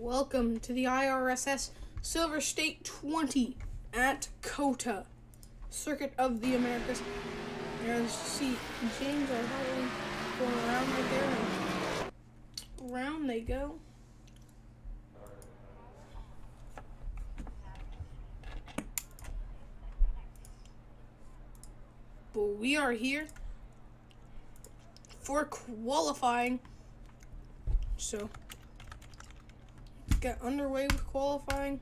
Welcome to the I.R.S.S. Silver State 20 at COTA, Circuit of the Americas. There's, see, James are probably going around right there, and around they go. But we are here for qualifying, so get underway with qualifying.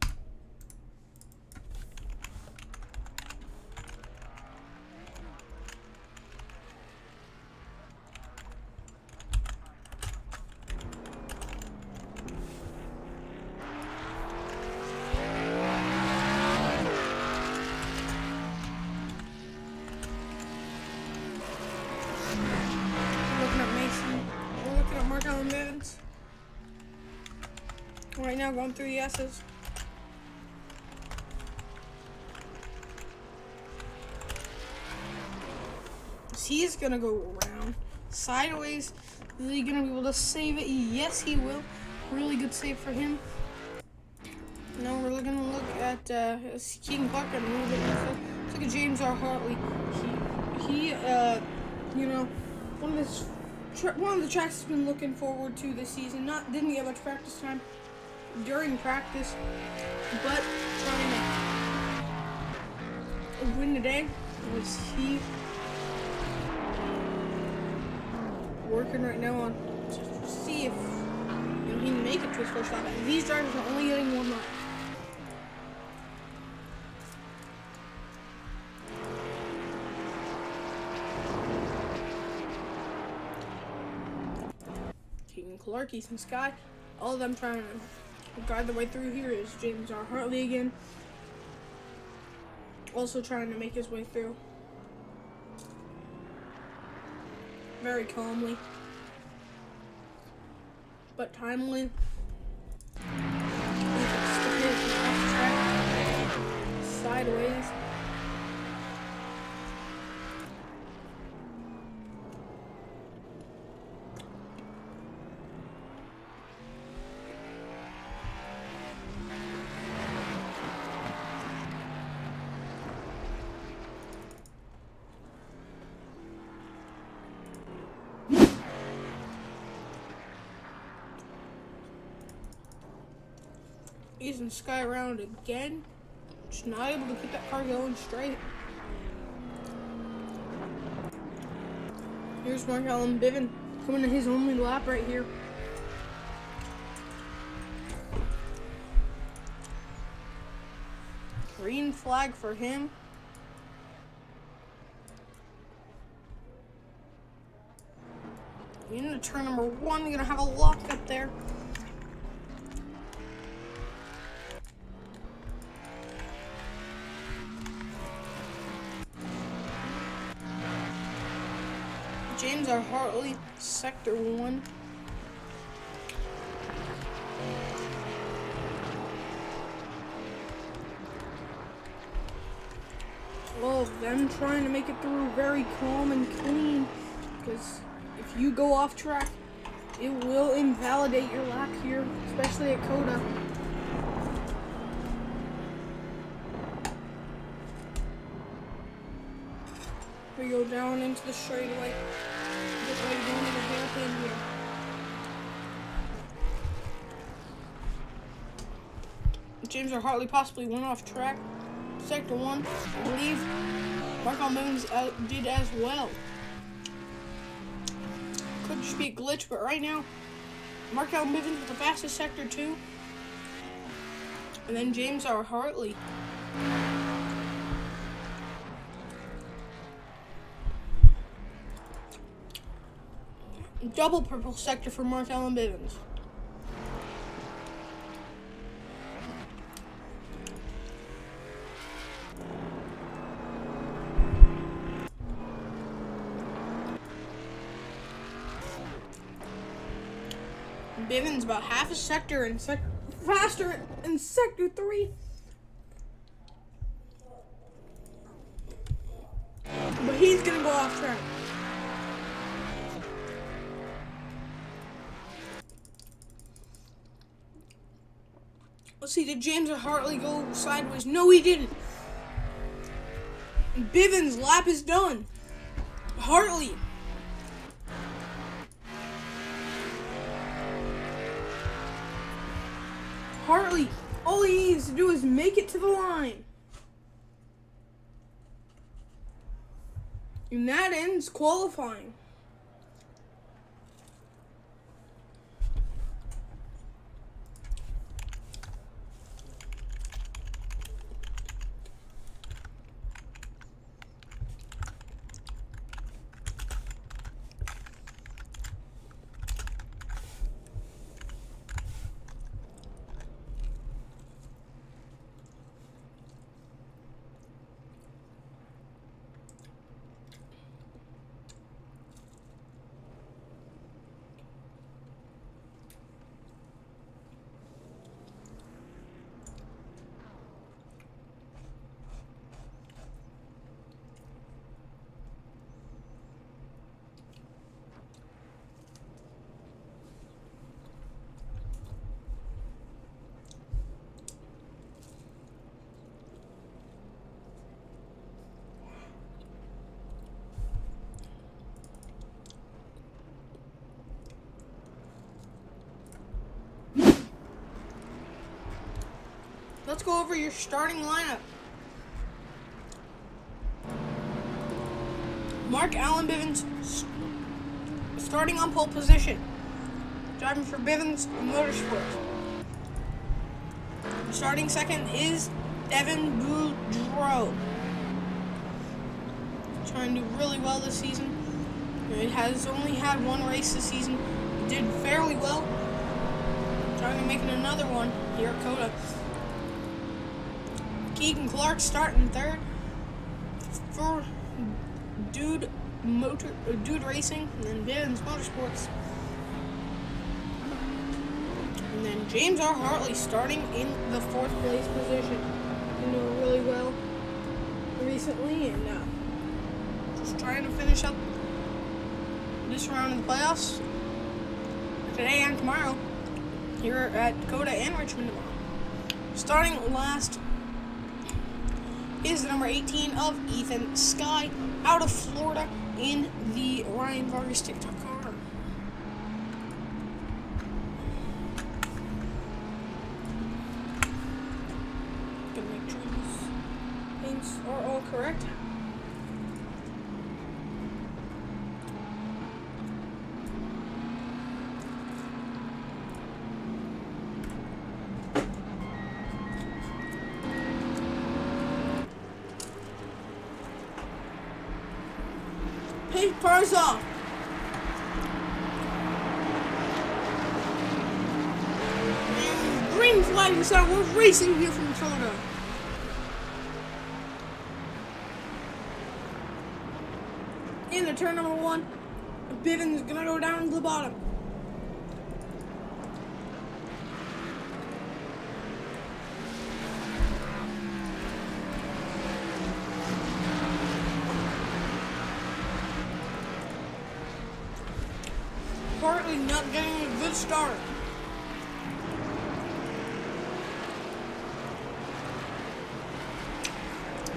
Right now, going through the S's. He's gonna go around sideways. Is he gonna be able to save it? Yes, he will. Really good save for him. Now we're gonna look at Keegan Clark a little bit. Let's look at James R. Hartley. He one of the tracks he's been looking forward to this season. Didn't get much practice time during practice, but trying to win today. Was he working right now on to see if he can make it to his first lap? And these drivers are only getting one lap. Keegan Clark, Ethan Sky, all of them trying to guide the way through. Here is James R. Hartley again, also trying to make his way through very calmly but timely. Sideways. Ethan Sky around again. Just not able to keep that car going straight. Here's Mark Allen Biven coming to his only lap right here. Green flag for him. Into turn number 1, you're gonna have a lock up there. James R. Hartley, Sector 1. All of them trying to make it through very calm and clean, because if you go off track, it will invalidate your lap here, especially at COTA. We go down into the straightaway. Get ready to go into the hairpin here. James R. Hartley possibly went off track. Sector 1, I believe Mark Almonds did as well. Could just be a glitch, but right now, Mark Almonds with the fastest Sector 2. And then James R. Hartley. Double purple sector for Mark Allen Bivens. Bivens about half a sector and faster in Sector 3. But he's gonna go off track. Let's see, did James or Hartley go sideways? No, he didn't. Bivens' lap is done. Hartley. Hartley, all he needs to do is make it to the line. And that ends qualifying. Let's go over your starting lineup. Mark Allen Bivens starting on pole position. Driving for Bivens Motorsports. Starting second is Evan Boudreau. Trying to do really well this season. It has only had one race this season. It did fairly well. Trying to make it another one here at COTA. Keegan Clark starting third for Dude Racing, and then Bivens Motorsports. And then James R. Hartley starting in the fourth place position. Been doing really well recently, and just trying to finish up this round of the playoffs today and tomorrow here at COTA and Richmond tomorrow. Starting last is the number 18 of Ethan Sky out of Florida in the Ryan Vargas TikTok car. Gonna make sure these paints are all correct. Cars off. And green flag is out. We're racing here from COTA. Into turn number 1. Bivens is gonna go down to the bottom. Hartley not getting a good start.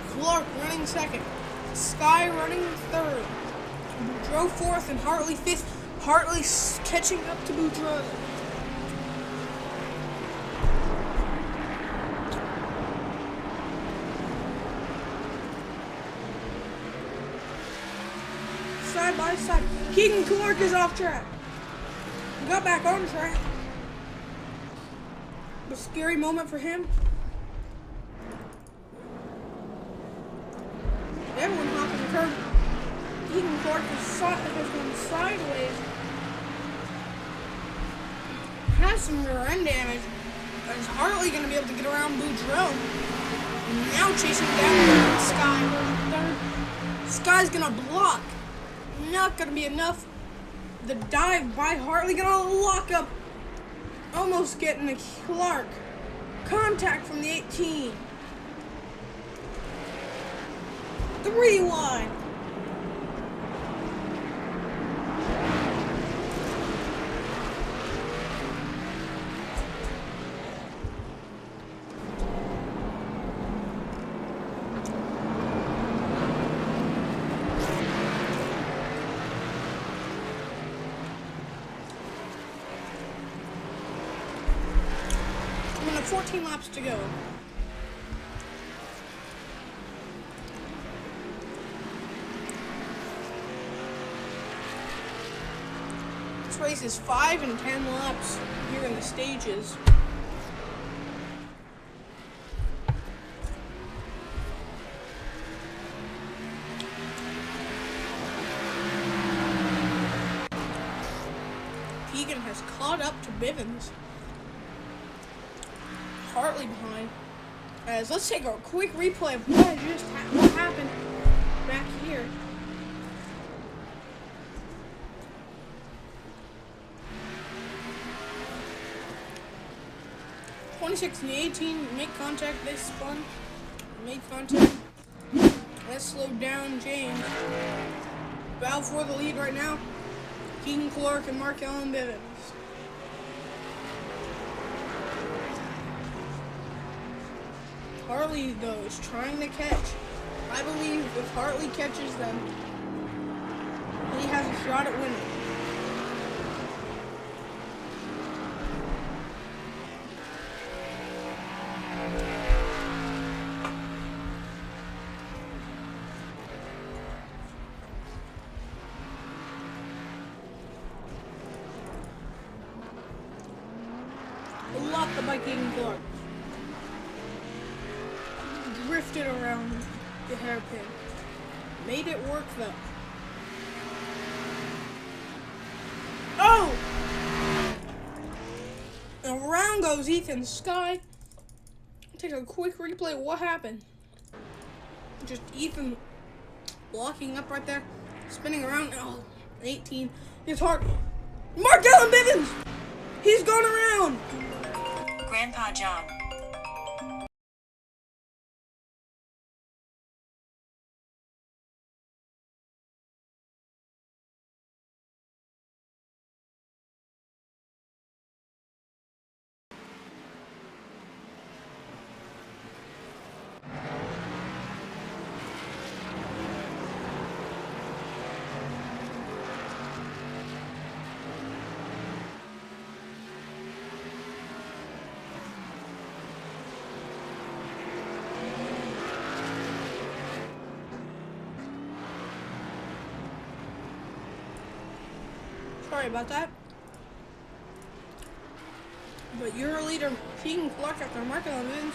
Clark running second. Sky running third. Boudreau fourth and Hartley fifth. Hartley catching up to Boudreau. Side by side. Keegan Clark is off track. Got back on track. A scary moment for him. Everyone hopping the curb. Keegan Clark has gone sideways. Has some rear end damage. Is Hartley going to be able to get around Boudreau? And now chasing down Sky. Sky's going to block. Not going to be enough. The dive by Hartley gonna lock up, almost getting a Clark. Contact from the 18. 3 wide. 14 laps to go. This race is 5 and 10 laps here in the stages. Keegan has caught up to Bivens. Hartley behind. As let's take a quick replay of what happened back here. '26 and the 18 make contact. They spun, made contact. Let's slow down James. Battle for the lead right now. Keegan Clark and Mark Allen Bivens. Hartley, though, is trying to catch. I believe if Hartley catches them, he has a shot at winning. Blocked the by Keegan Clark. Drifted around the hairpin. Made it work though. Oh! And around goes Ethan Sky. Take a quick replay of what happened. Just Ethan blocking up right there. Spinning around. Oh, 18. It's hard. Mark Allen Bivens! He's gone around! Grandpa John. Sorry about that. But your leader, Keegan Clark, after Mark Allen Bivens,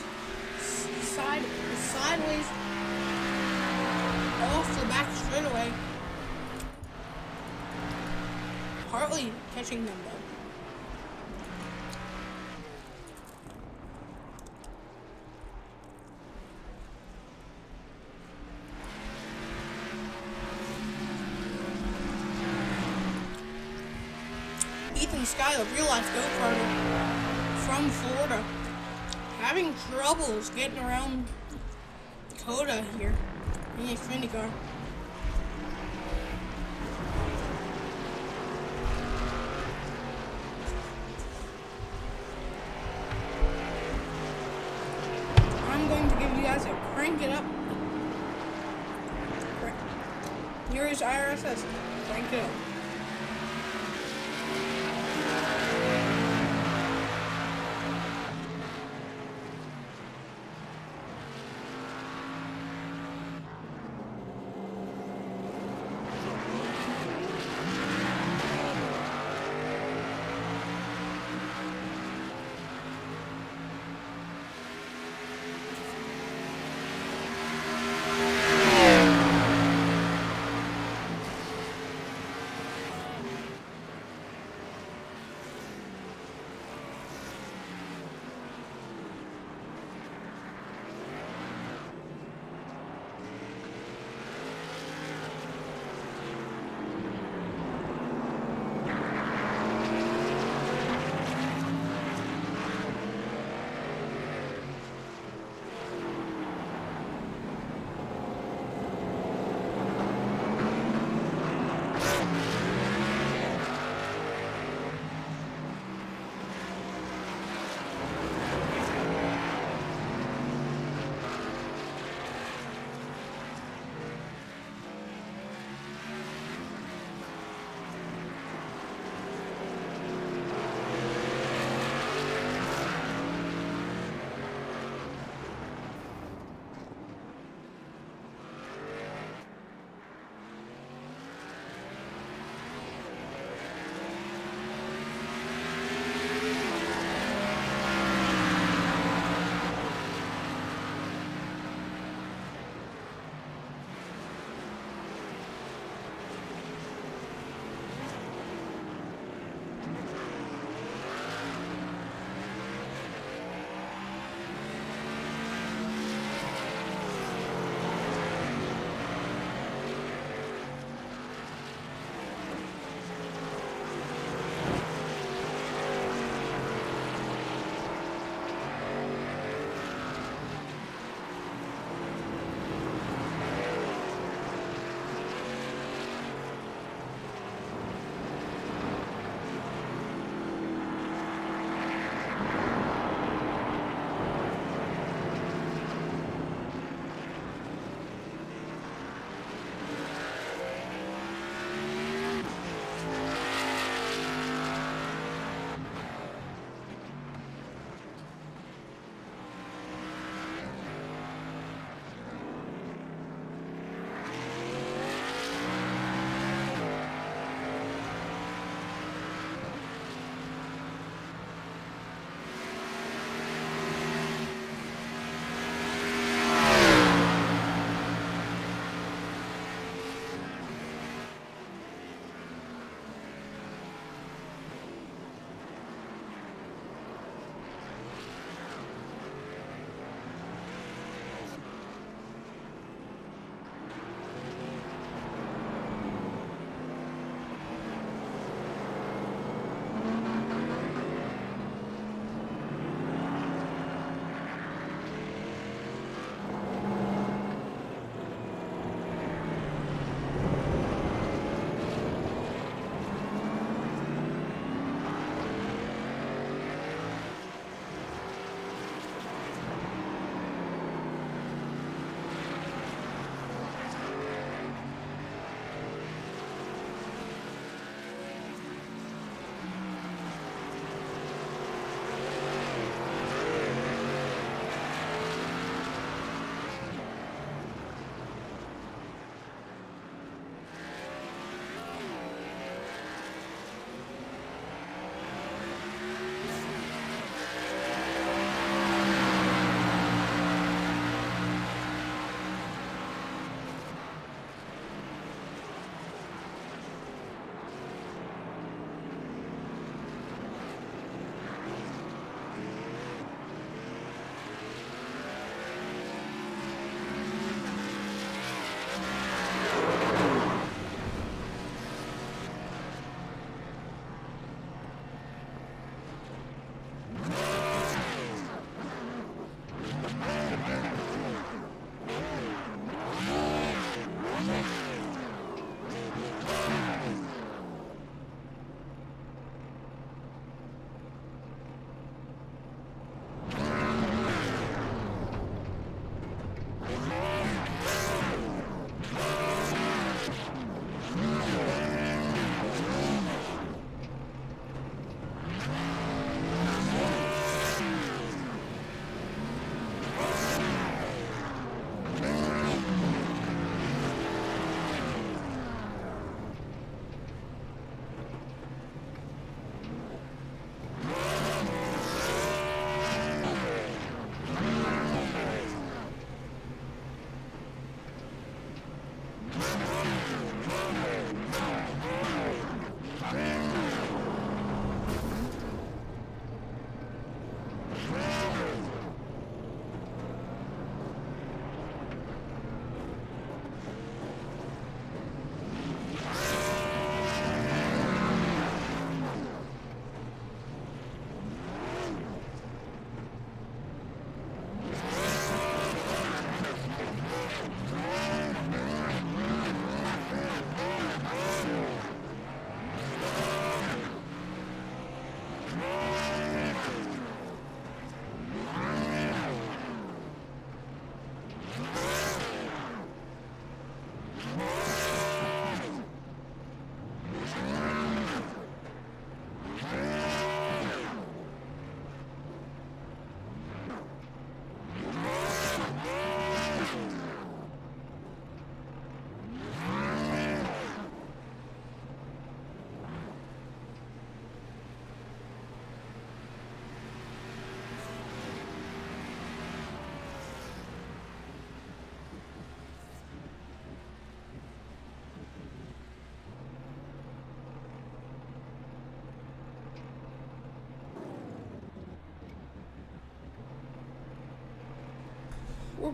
sideways off the back straightaway. Hartley catching them though. Ethan Sky, the real life go-karter from Florida, having troubles getting around COTA here in the Xfinity car. I'm going to give you guys a crank it up. Here is I.R.S.S. Crank it up.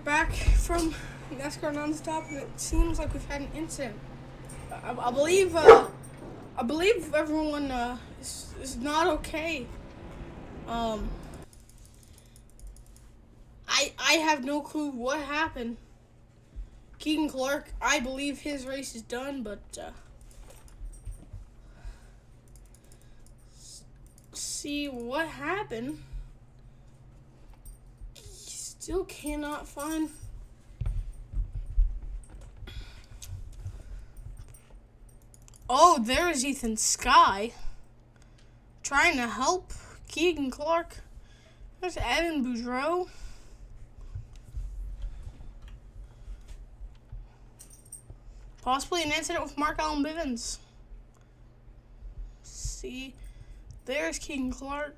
back from NASCAR Nonstop, and it seems like we've had an incident. I believe everyone is not okay. I have no clue what happened. Keegan Clark, I believe his race is done, but see what happened. Still cannot find. Oh, there is Ethan Sky trying to help Keegan Clark. There's Evan Boudreau. Possibly an incident with Mark Allen Bivens. See, there's Keegan Clark.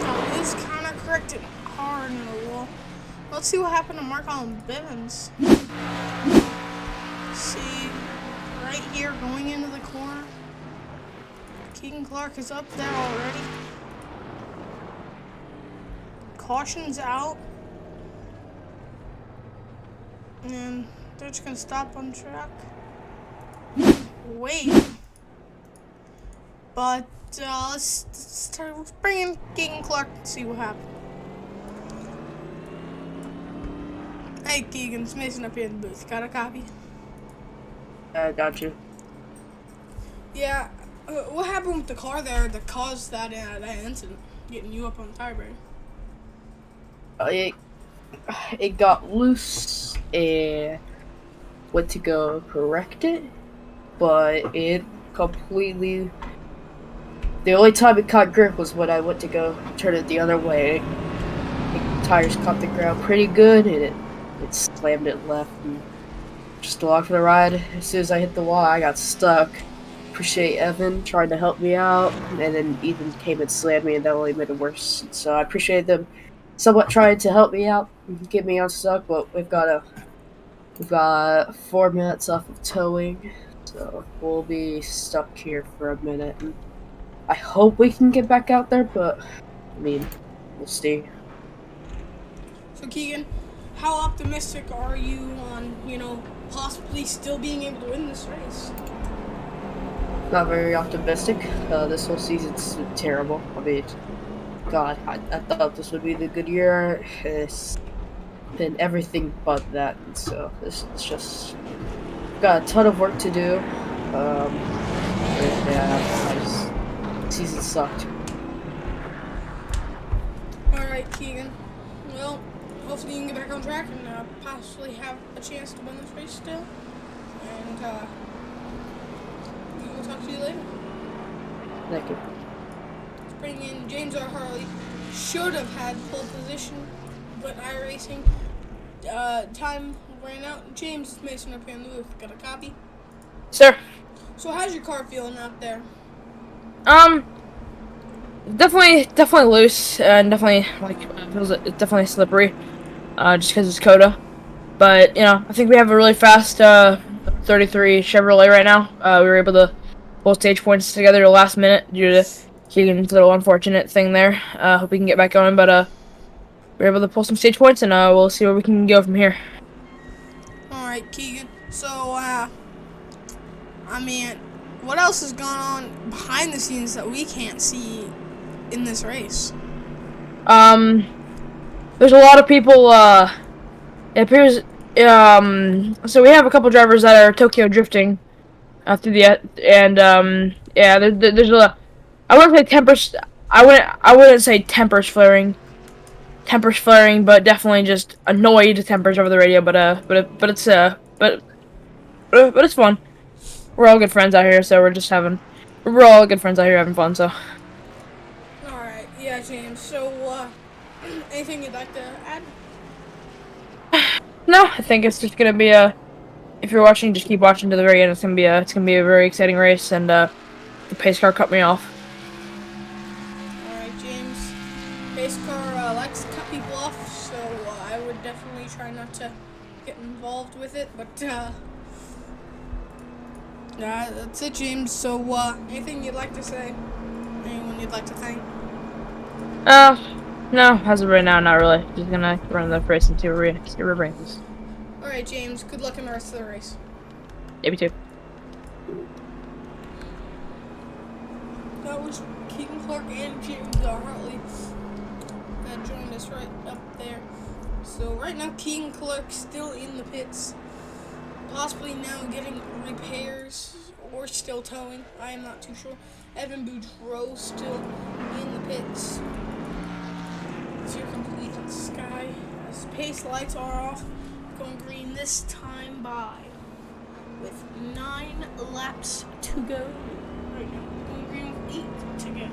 Oh, this kind of corrected hard in the wall. Let's see what happened to Mark Allen Bivens. See, right here going into the corner. Keegan Clark is up there already. Caution's out. And they're just gonna stop on track. Wait. But let's bring in Keegan Clark and see what happens. Hey Keegan, it's Mason up here in the booth. Got a copy? Got you. Yeah. What happened with the car there that caused that incident? Getting you up on the tiebreaker. It got loose and went to go correct it, but it completely. The only time it caught grip was when I went to go turn it the other way. The tires caught the ground pretty good, and it slammed it left. And just along for the ride. As soon as I hit the wall, I got stuck. Appreciate Evan trying to help me out, and then Ethan came and slammed me, and that only made it worse. So I appreciate them somewhat trying to help me out and get me unstuck, but we've got 4 minutes off of towing, so we'll be stuck here for a minute. And I hope we can get back out there, but I mean, we'll see. So Keegan, how optimistic are you on, possibly still being able to win this race? Not very optimistic. This whole season's terrible. I mean, God, I thought this would be the good year. It's been everything but that, and so it's just got a ton of work to do. Season sucked. Alright, Keegan. Well, hopefully you can get back on track and possibly have a chance to win this race still. And we will talk to you later. Thank you. Let's bring in James R. Harley. Should have had pole position, but iRacing time ran out. James Mason up here in the booth. Got a copy? Sir. So how's your car feeling out there? Definitely loose, and definitely feels definitely slippery, just because it's COTA. But I think we have a really fast 33 Chevrolet right now. We were able to pull stage points together at the last minute due to Keegan's little unfortunate thing there. Hope we can get back going, but we're able to pull some stage points, and we'll see where we can go from here. All right, Keegan. So I mean, what else is going on behind the scenes that we can't see in this race? There's a lot of people. It appears. So we have a couple drivers that are Tokyo drifting through the yeah. There's a. I wouldn't say tempers. I wouldn't say tempers flaring, but definitely just annoyed tempers over the radio. But it's fun. We're all good friends out here, so we're all good friends out here having fun. So. All right, yeah, James. So, anything you'd like to add? No, I think it's just gonna be if you're watching, just keep watching to the very end. It's gonna be a very exciting race, and the pace car cut me off. All right, James. Pace car likes to cut people off, so I would definitely try not to get involved with it. But That's it, James. So, anything you'd like to say? Anyone you'd like to thank? No, as of right now, not really. Just gonna run the race and see where it brings us. Alright, James. Good luck in the rest of the race. Yeah, me too. That was Keaton Clark and James Hartley that joined us right up there. So right now, Keaton Clark still in the pits, possibly now getting repairs or still towing. I am not too sure. Evan Boudreau still in the pits. It's your complete sky as pace lights are off, going green this time by with 9 laps to go. Right now, going green with 8 to go.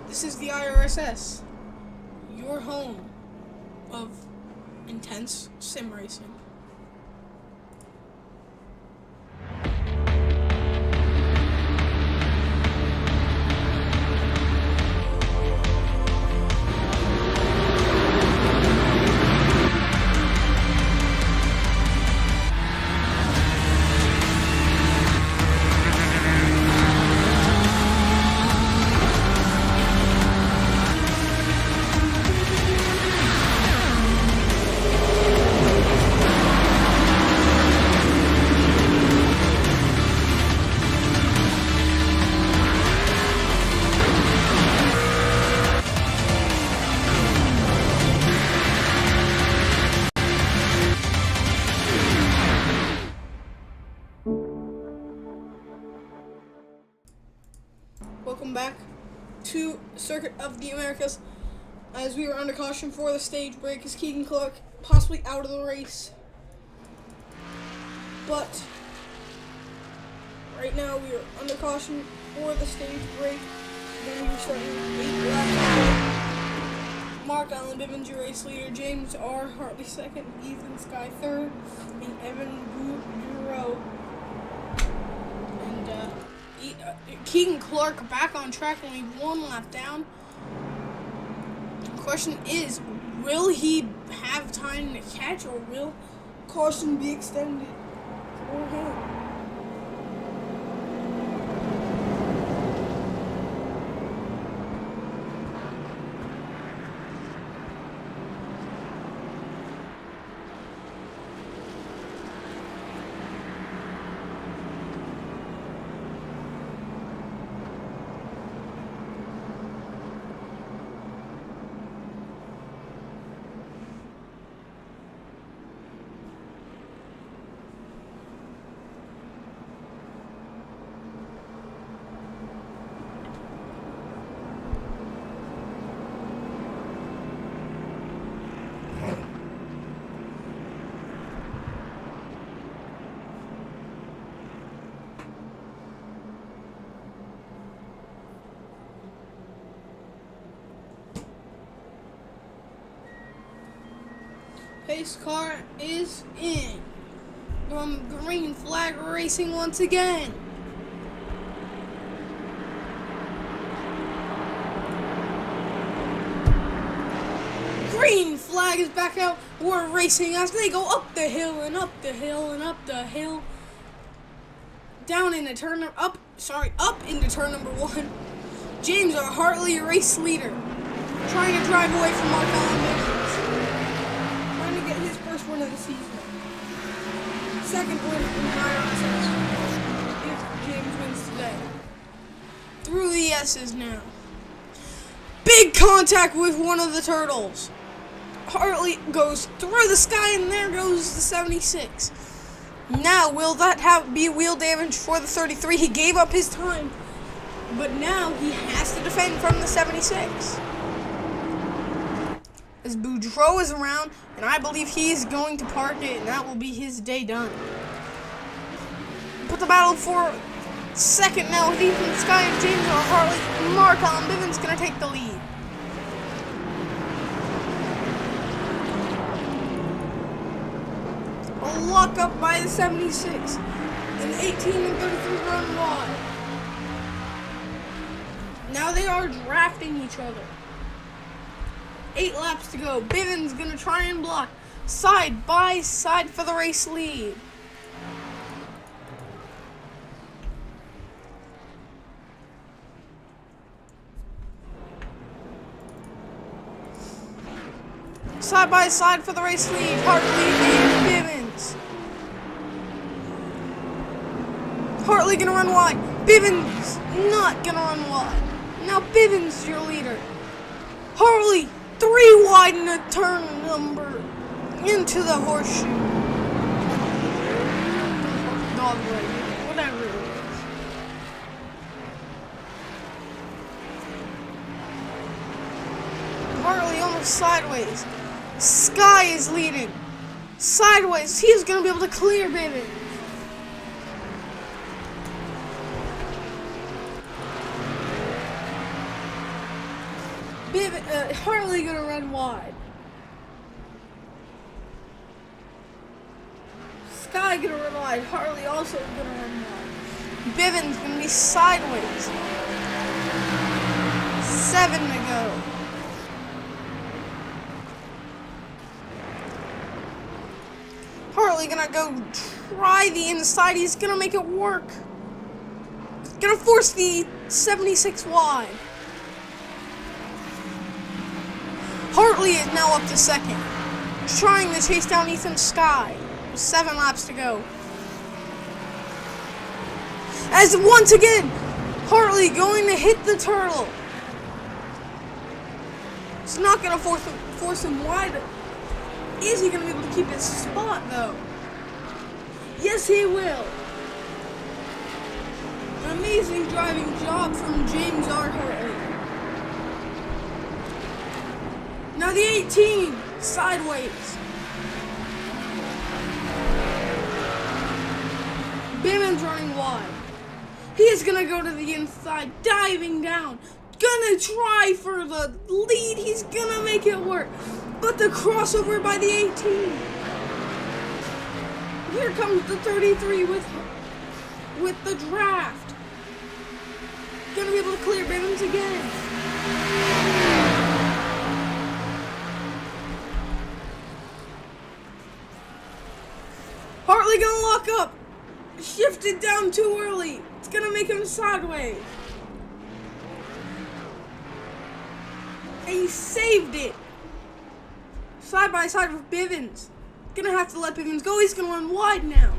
This is the I.R.S.S, your home of intense sim racing. Welcome back to Circuit of the Americas. As we were under caution for the stage break, is Keaton Clark possibly out of the race. But right now we are under caution for the stage break. Then we are starting 8 laps. Mark Allen Bivens, your race leader. James R. Hartley second. Ethan Sky third. And Evan Boudreau. Keaton Clark back on track, only 1 lap down. The question is, will he have time to catch, or will caution be extended for him? Pace car is in. Green flag racing once again. Green flag is back out. We're racing as they go up the hill and up the hill and up the hill. Down into turn up into turn number 1. James R. Hartley, race leader, trying to drive away from Mark Allen. Get his first win of the season. Second win in I.R.S.S. if James wins today. Through the S's now. Big contact with one of the turtles. Hartley goes through the sky, and there goes the 76. Now, will that be wheel damage for the 33? He gave up his time, but now he has to defend from the 76. As Boudreau is around, and I believe he is going to park it, and that will be his day done. But the battle for second now with Ethan Sky and James R. Hartley. Mark Allen Bivens going to take the lead. A lock up by the 76. And the 18 and 33 run wide. Now they are drafting each other. 8 laps to go. Bivens gonna try and block. side by side for the race lead. Side by side for the race lead. Hartley and Bivens. Hartley gonna run wide. Bivens not gonna run wide. Now Bivens your leader. Hartley 3 wide in a turn number into the horseshoe. Dog leg, whatever it is. Hartley almost sideways. Sky is leading. Sideways. He is going to be able to clear Bivens. Hartley going to run wide. Sky going to run wide. Hartley also going to run wide. Bivens going to be sideways. 7 to go. Hartley gonna go try the inside. He's gonna make it work. Gonna force the 76 wide. Hartley is now up to second. Trying to chase down Ethan Sky. 7 laps to go. As once again, Hartley going to hit the turtle. It's not gonna force him wide. Is he going to be able to keep his spot, though? Yes, he will. An amazing driving job from James R. Hartley. Now the 18, sideways. Bivens running wide. He is going to go to the inside, diving down. Gonna try for the lead. He's going to make it work. But the crossover by the 18. Here comes the 33 with the draft. Gonna be able to clear Bivens again. Hartley gonna lock up. Shifted down too early. It's gonna make him sideways. And he saved it. Side by side with Bivens. Gonna have to let Bivens go. He's gonna run wide now.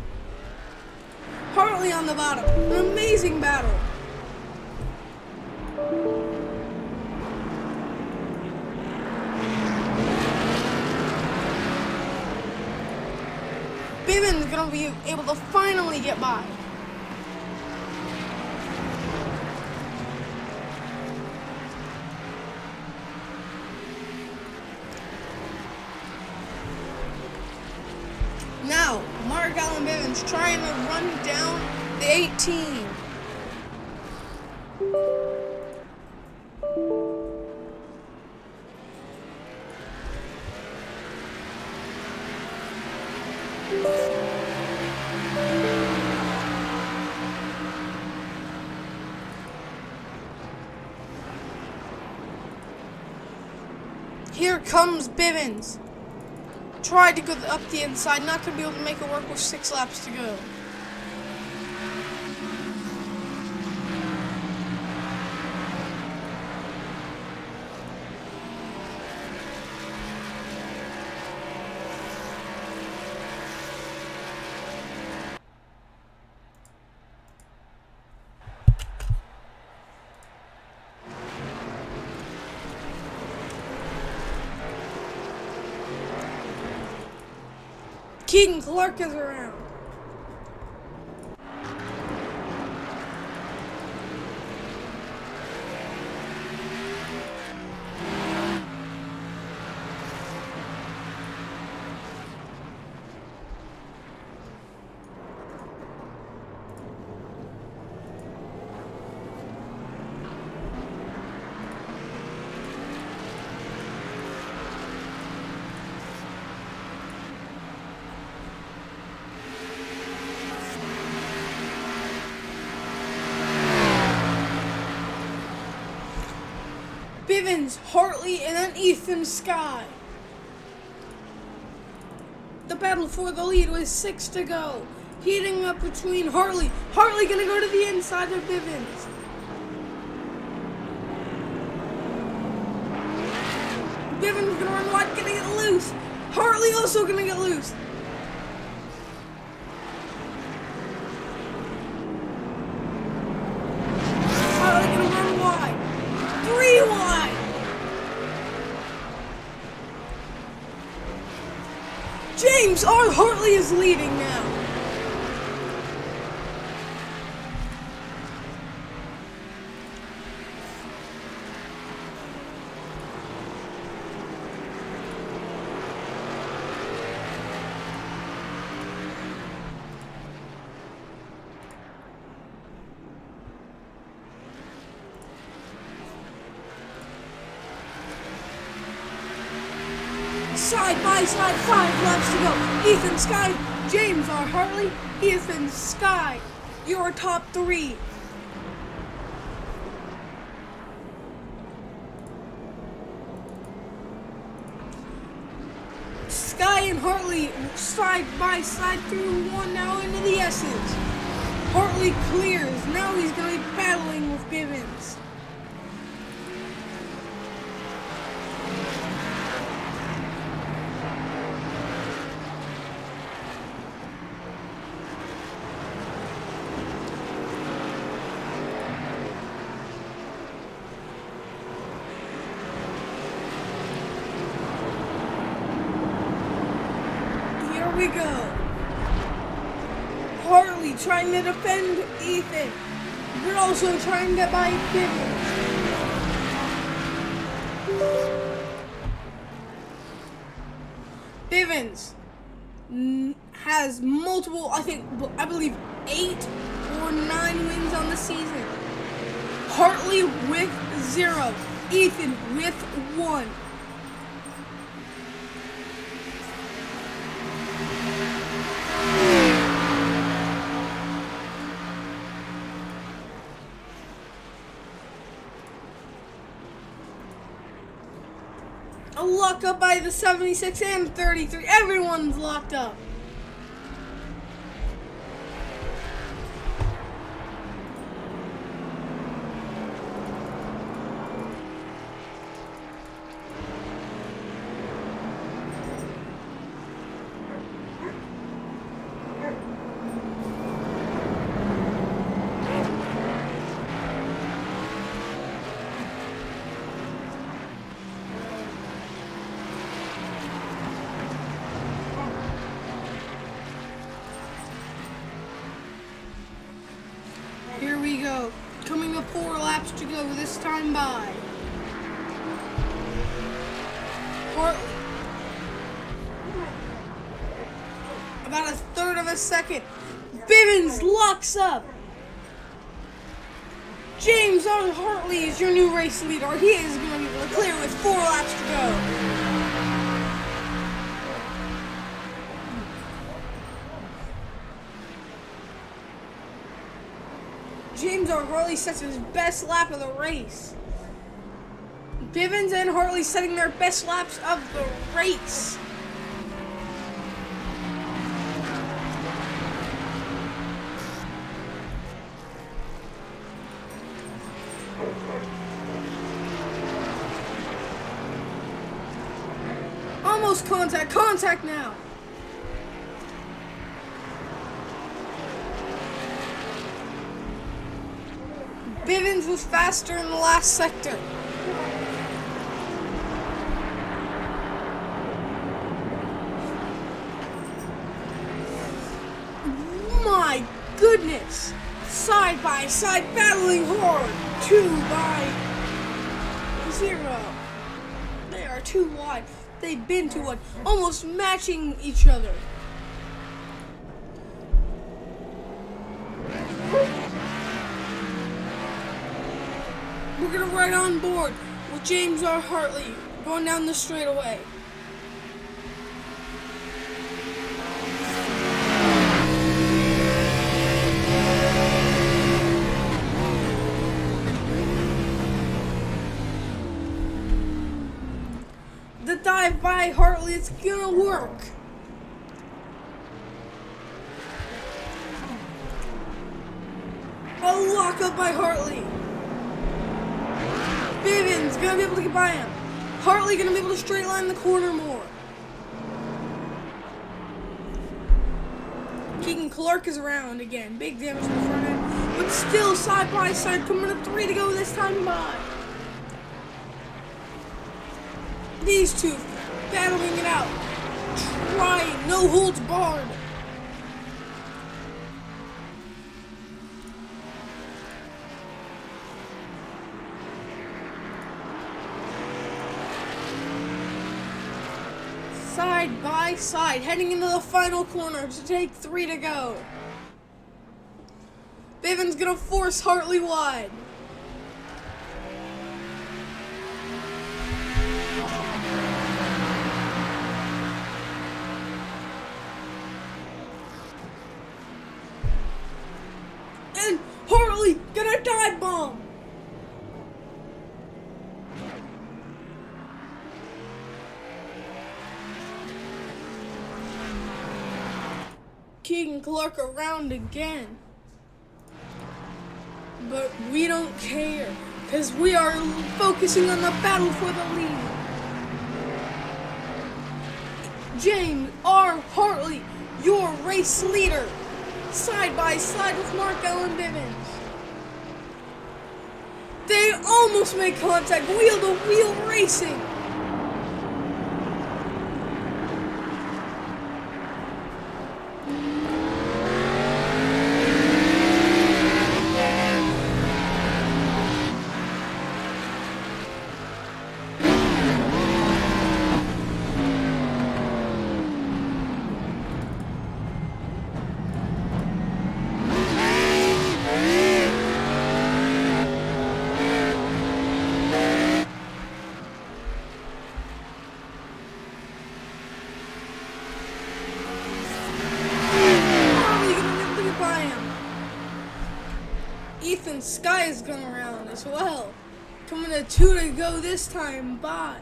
Hartley on the bottom. An amazing battle. Bivens gonna be able to finally get by. Now, Mark Allen Bivens trying to run down the 18. Here comes Bivens. Tried to go up the inside, not going to be able to make it work with 6 laps to go. Keaton Clark is around. Bivens, Hartley, and then Ethan Sky. the battle for the lead with 6 to go. Heating up between Hartley. Hartley gonna go to the inside of Bivens. Bivens gonna run wide, gonna get loose. Hartley also gonna get loose. Hartley gonna run wide. 3 wide. James R. Hartley is leading now. Side by side, 5 laps to go. Ethan Sky, James R. Hartley, Ethan Sky, your top 3. Sky and Hartley side by side through 1 now into the S's. Hartley clears. Now he's going to be battling with Bivens. We go. Hartley trying to defend Ethan, but also trying to get by Bivens. Bivens has multiple, I believe 8 or 9 wins on the season. Hartley with 0. Ethan with 1. Locked up by the 76 and 33. Everyone's locked up. Here we go. Coming up 4 laps to go this time by. Hartley. About a third of a second. Bivens locks up. James R. Hartley is your new race leader. He is going to be able to clear with 4 laps to go. James R. Hartley sets his best lap of the race. Bivens and Hartley setting their best laps of the race. Almost contact. Contact now. Bivens was faster in the last sector. My goodness! Side by side battling hard. 2 by 0. They are 2 wide. They've been 2 wide. Almost matching each other. We're going to ride on board with James R. Hartley going down the straightaway. The dive by Hartley, it's going to work. A lockup by Hartley. Bivens gonna be able to get by him. Hartley gonna be able to straight line the corner more. Keegan Clark is around again. Big damage in the front end. But still side by side. Coming to 3 to go this time by. These two battling it out. Trying. No holds barred. Side by side, heading into the final corner to take 3 to go. Bivens gonna force Hartley wide. And Hartley gonna dive bomb. Keegan Clark around again. But we don't care, because we are focusing on the battle for the lead. James R. Hartley, your race leader, side by side with Mark Allen Bivens. They almost make contact, wheel to wheel racing. Sky is going around as well. Coming to 2 to go this time by.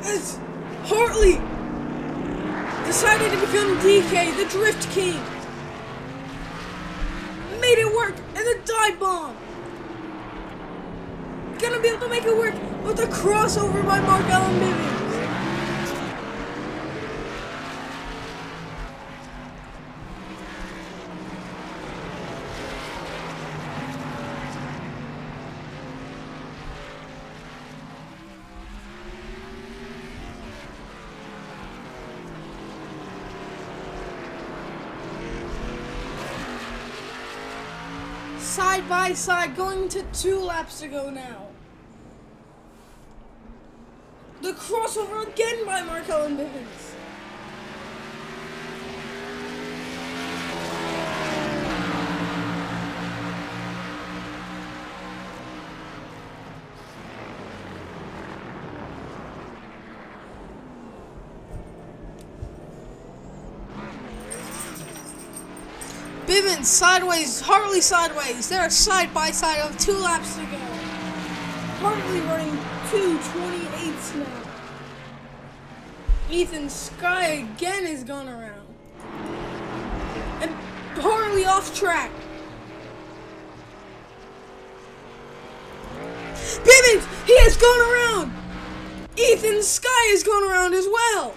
As Hartley decided to become DK, the Drift King. Made it work, and the dive bomb. Gonna be able to make it work with the crossover by Mark Allen Bivens. Side by side, going to 2 laps to go now. The crossover again by Mark Allen Bivens. Bivens sideways, Hartley sideways. They're side by side of 2 laps to go. Hartley running 2:28 now. Ethan Sky again is gone around. And Hartley off track. Bivens, he has gone around. Ethan Sky has gone around as well.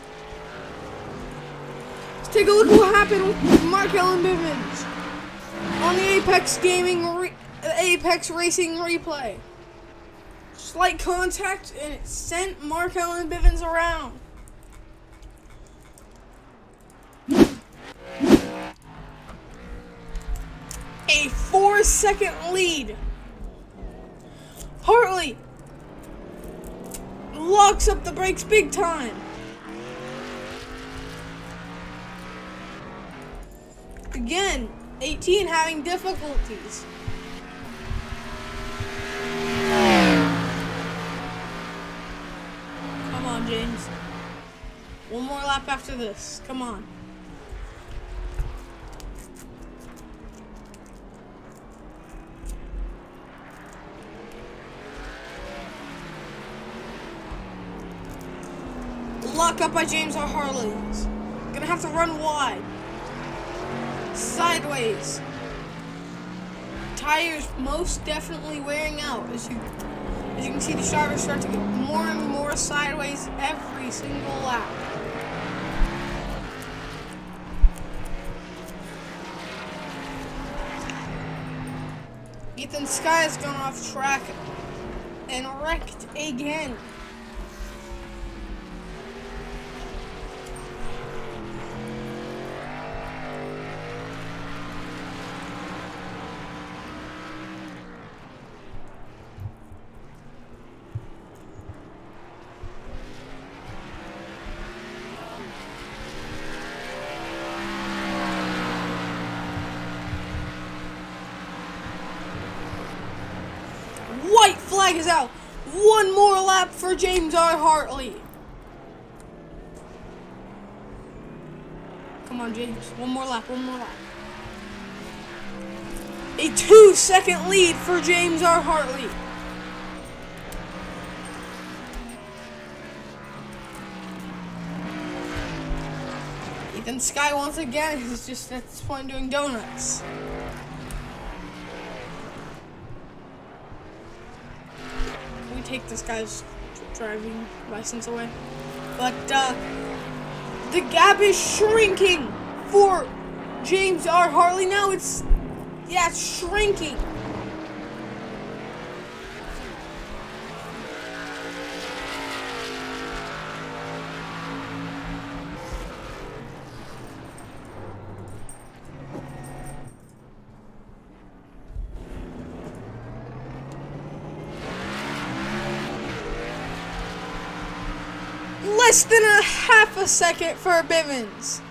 Let's take a look at what happened with Mark Allen Bivens on the Apex Racing replay. Slight contact, and it sent Mark Allen Bivens around. A 4-second lead. Hartley locks up the brakes big time. Again, 18 having difficulties. Come on, James. One more lap after this. Come on. Lock up by James R. Hartley's. Gonna have to run wide. Sideways. Tires most definitely wearing out. As you can see, the drivers start to get more and more sideways every single lap. Ethan Sky has gone off track and wrecked again. White flag is out. One more lap for James R. Hartley. Come on, James. One more lap. A 2-second lead for James R. Hartley. Ethan Sky once again is just at this point doing donuts. Take this guy's driving license away, but the gap is shrinking for James R. Hartley now. It's shrinking. Less than a half a second for Bivens.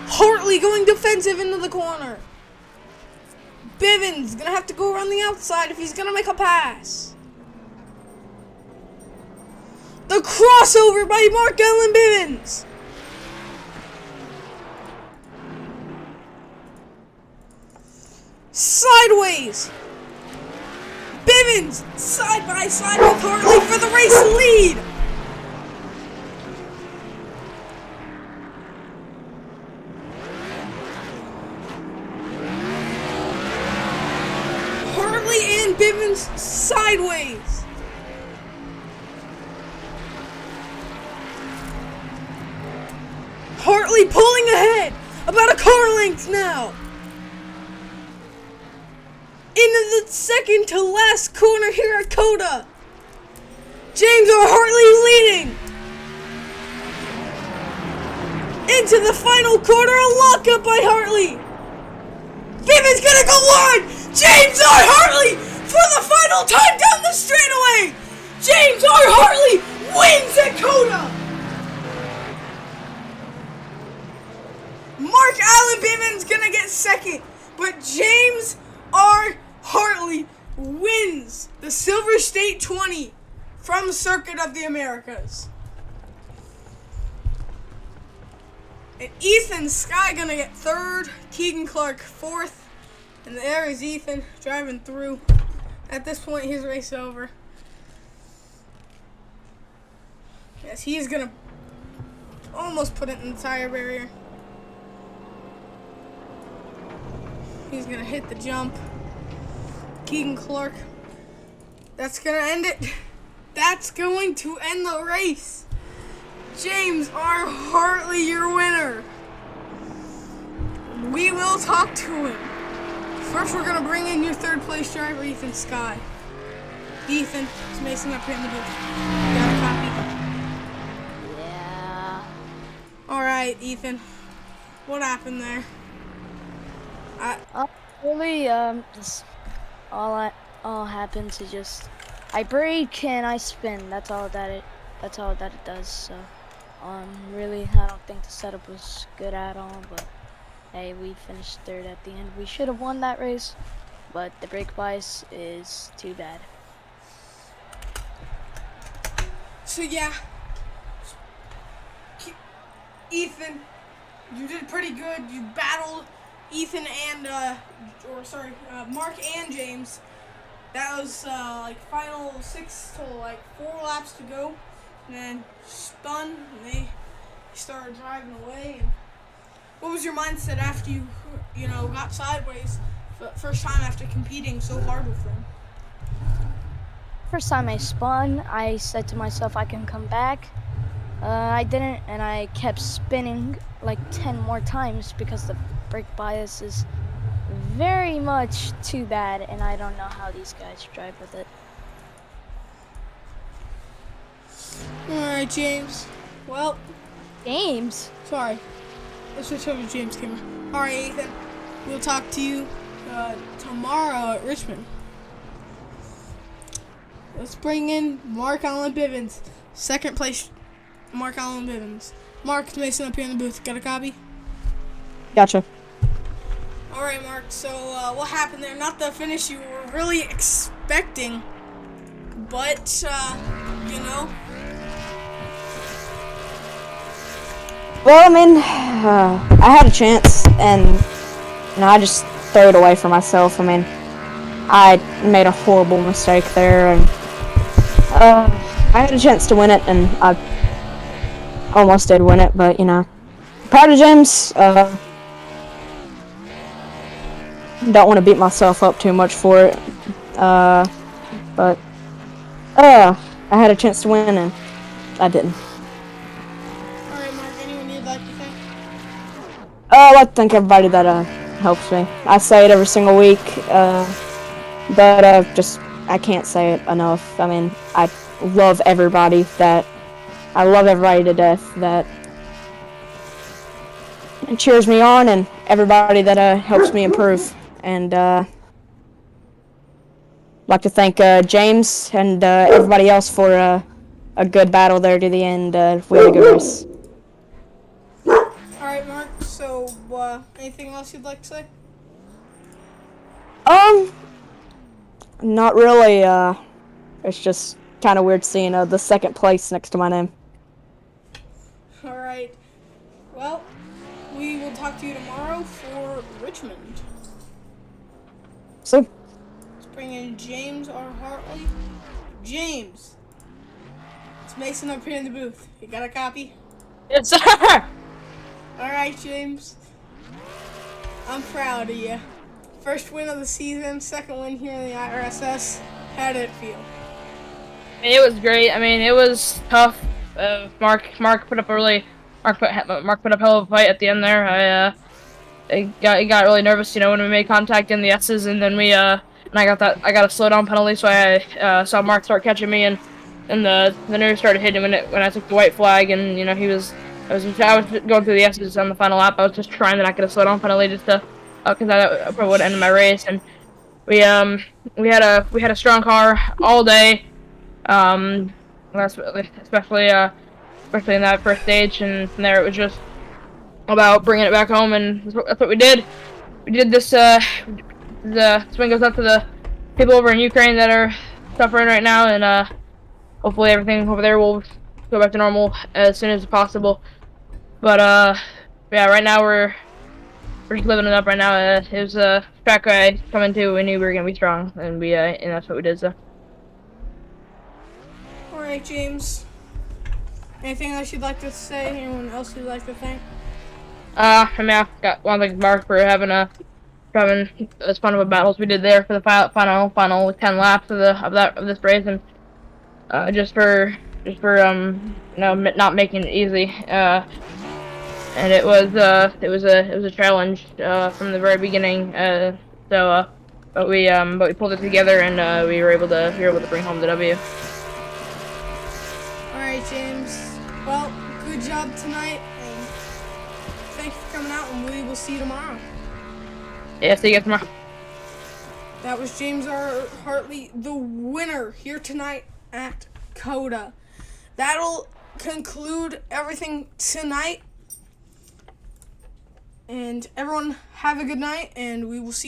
Hartley going defensive into the corner. Bivens gonna have to go around the outside if he's gonna make a pass. The crossover by Mark Allen Bivens. Sideways. Bivens side by side with Hartley for the race lead. Hartley and Bivens sideways. Hartley pulling ahead about a car length now. Into the second to last corner here at COTA. James R. Hartley leading. Into the final corner, a lockup by Hartley. Bivens gonna go wide. James R. Hartley for the final time down the straightaway. James R. Hartley wins at COTA. Mark Allen Bivens gonna get second, but James R. Hartley wins the Silver State 20 from Circuit of the Americas. And Ethan Sky gonna get third, Keegan Clark fourth, and there is Ethan driving through. At this point, his race is over. Yes, he's gonna almost put it in the tire barrier. He's gonna hit the jump. Keegan Clark. That's gonna end it. That's going to end the race. James R. Hartley, your winner. We will talk to him. First, we're gonna bring in your third place driver, Ethan Sky. Ethan, it's Mason up here in the booth. Got a copy? Yeah. All right, Ethan. What happened there? Really, just all happens is just I brake and I spin. That's all that it does. So, really, I don't think the setup was good at all. But hey, we finished third at the end. We should have won that race, but the brake bias is too bad. So yeah, Ethan, you did pretty good. You battled Ethan and Mark and James That was like final 6 to like 4 laps to go, and then spun. And they started driving away. And what was your mindset after you got sideways for the first time after competing so hard with them? First time I spun, I said to myself I can come back. I didn't, and I kept spinning like 10 more times because the brake bias is very much too bad, and I don't know how these guys drive with it. Alright, James. Well, James? sorry. Let's switch over to James' camera. Alright, Ethan. We'll talk to you tomorrow at Richmond. Let's bring in Mark Allen Bivens. Second place, Mark Allen Bivens. Mark, it's Mason up here in the booth. Got a copy? Gotcha. Alright, Mark. So, what happened there? Not the finish you were really expecting, but, Well, I mean, I had a chance, and I just threw it away for myself. I mean, I made a horrible mistake there, and I had a chance to win it, and I almost did win it, but, proud of James. Don't want to beat myself up too much for it, but I had a chance to win, and I didn't. Alright, Mark. Anyone you'd like to thank? I'd like to thank everybody that helps me. I say it every single week, but I can't say it enough. I mean, I love everybody to death that cheers me on, and everybody that helps me improve. And like to thank James and everybody else for a good battle there to the end. We had a good race. Alright, Mark. So, anything else you'd like to say? Not really. It's just kind of weird seeing the second place next to my name. Alright. Well, we will talk to you tomorrow for Richmond. So, Let's bring in James R. Hartley. James, it's Mason up here in the booth. You got a copy? Yes, sir. Alright, James. I'm proud of you. First win of the season, second win here in the I.R.S.S. How did it feel? It was great. I mean, it was tough. Mark put up hell of a fight at the end there. I got really nervous, when we made contact in the S's, and then I got a slow down penalty, so I saw Mark start catching me, and the nerves started hitting when I took the white flag, and I was going through the S's on the final lap. I was just trying to not get a slow down penalty just to because I probably would have ended my race, and we had a strong car all day, especially in that first stage, and from there it was just about bringing it back home, and that's what we did. We did this. The swing goes out to the people over in Ukraine that are suffering right now, and hopefully everything over there will go back to normal as soon as possible. But yeah, right now we're just living it up right now. It was a track I come into. We knew we were gonna be strong, and and that's what we did. So. All right, James. Anything else you'd like to say? Anyone else you'd like to thank? I mean, I want to thank Mark for having as fun of a battles we did there for the final 10 laps of this race, and just for not making it easy. And it was a challenge from the very beginning. But we pulled it together, and we were able to bring home the W. All right, James. Well, good job tonight, and thank you for coming out. And we will see you tomorrow. Yeah, see you guys tomorrow. That was James R. Hartley, the winner here tonight at COTA. That'll conclude everything tonight. And everyone have a good night, and we will see you